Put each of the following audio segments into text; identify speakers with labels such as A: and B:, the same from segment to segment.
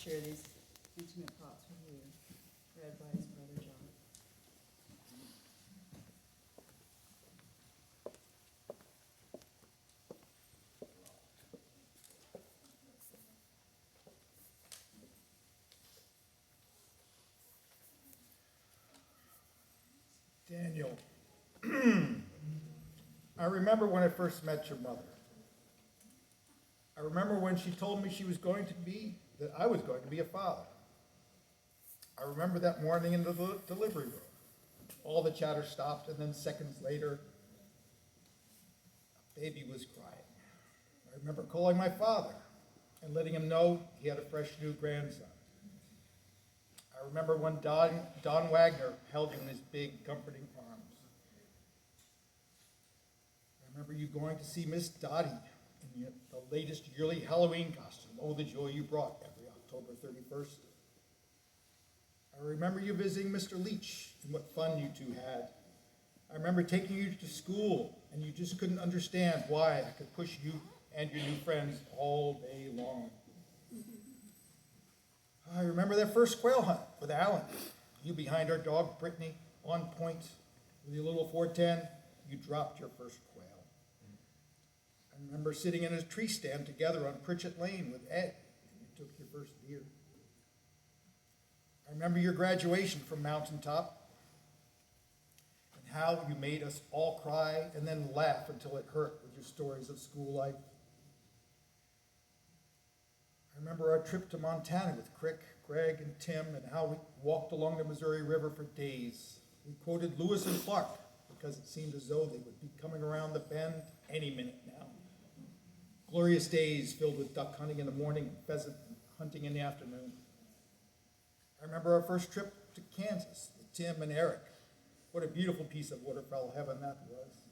A: share these intimate thoughts with you, read by his brother John.
B: Daniel, I remember when I first met your mother. I remember when she told me that I was going to be a father. I remember that morning in the delivery room. All the chatter stopped, and then seconds later, a baby was crying. I remember calling my father and letting him know he had a fresh new grandson. I remember when Don Wagner held you in his big, comforting arms. I remember you going to see Miss Dottie in the latest yearly Halloween costume. Oh, the joy you brought every October 31st. I remember you visiting Mr. Leach and what fun you two had. I remember taking you to school, and you just couldn't understand why I could push you and your new friends all day long. I remember that first quail hunt with Alan. You behind our dog, Brittany, on point with your little 410. You dropped your first quail. I remember sitting in a tree stand together on Pritchett Lane with Ed, and you took your first deer. I remember your graduation from Mountaintop and how you made us all cry and then laugh until it hurt with your stories of school life. I remember our trip to Montana with Crick, Greg, and Tim, and how we walked along the Missouri River for days. We quoted Lewis and Clark because it seemed as though they would be coming around the bend any minute now. Glorious days filled with duck hunting in the morning and pheasant hunting in the afternoon. I remember our first trip to Kansas with Tim and Eric. What a beautiful piece of waterfowl heaven that was.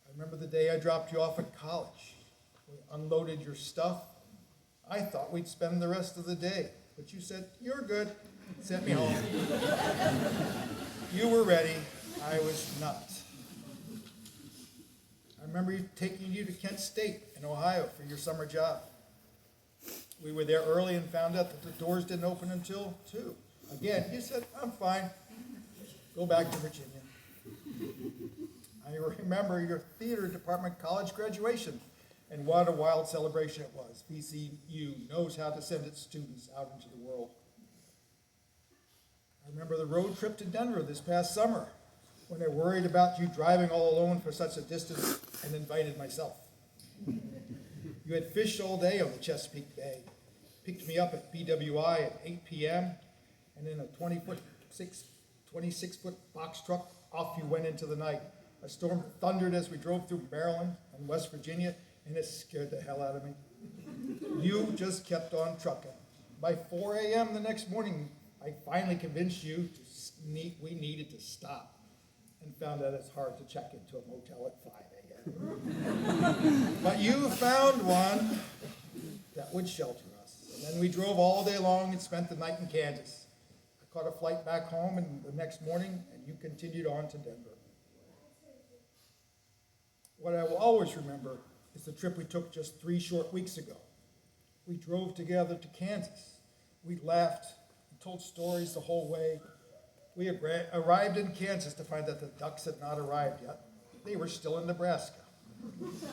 B: I remember the day I dropped you off at college. We unloaded your stuff. I thought we'd spend the rest of the day, but you said, "You're good," and sent me home. You were ready. I was not. I remember taking you to Kent State in Ohio for your summer job. We were there early and found out that the doors didn't open until 2. Again, you said, "I'm fine. Go back to Virginia." I remember your theater department college graduation, and what a wild celebration it was. VCU knows how to send its students out into the world. I remember the road trip to Denver this past summer, when I worried about you driving all alone for such a distance and invited myself. You had fished all day on the Chesapeake Bay, picked me up at BWI at 8 p.m., and in a 26-foot box truck, off you went into the night. A storm thundered as we drove through Maryland and West Virginia, and it scared the hell out of me. You just kept on trucking. By 4 a.m. the next morning, I finally convinced you we needed to stop, and found out it's hard to check into a motel at 5 a.m. But you found one that would shelter us. And then we drove all day long and spent the night in Kansas. I caught a flight back home and the next morning, and you continued on to Denver. What I will always remember is the trip we took just 3 short weeks ago. We drove together to Kansas. We laughed and told stories the whole way. We arrived in Kansas to find that the ducks had not arrived yet. They were still in Nebraska.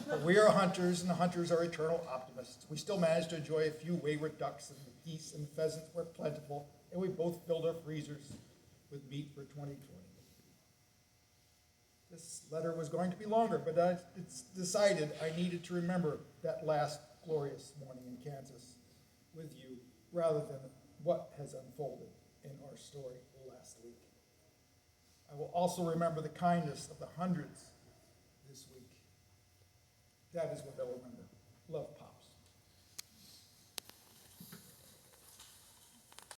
B: But we are hunters, and the hunters are eternal optimists. We still managed to enjoy a few wayward ducks, and the geese and pheasants were plentiful, and we both filled our freezers with meat for 2020. This letter was going to be longer, but it's decided I needed to remember that last glorious morning in Kansas with you, rather than what has unfolded in our story last week. I will also remember the kindness of the hundreds this week. That is what I'll remember. Love.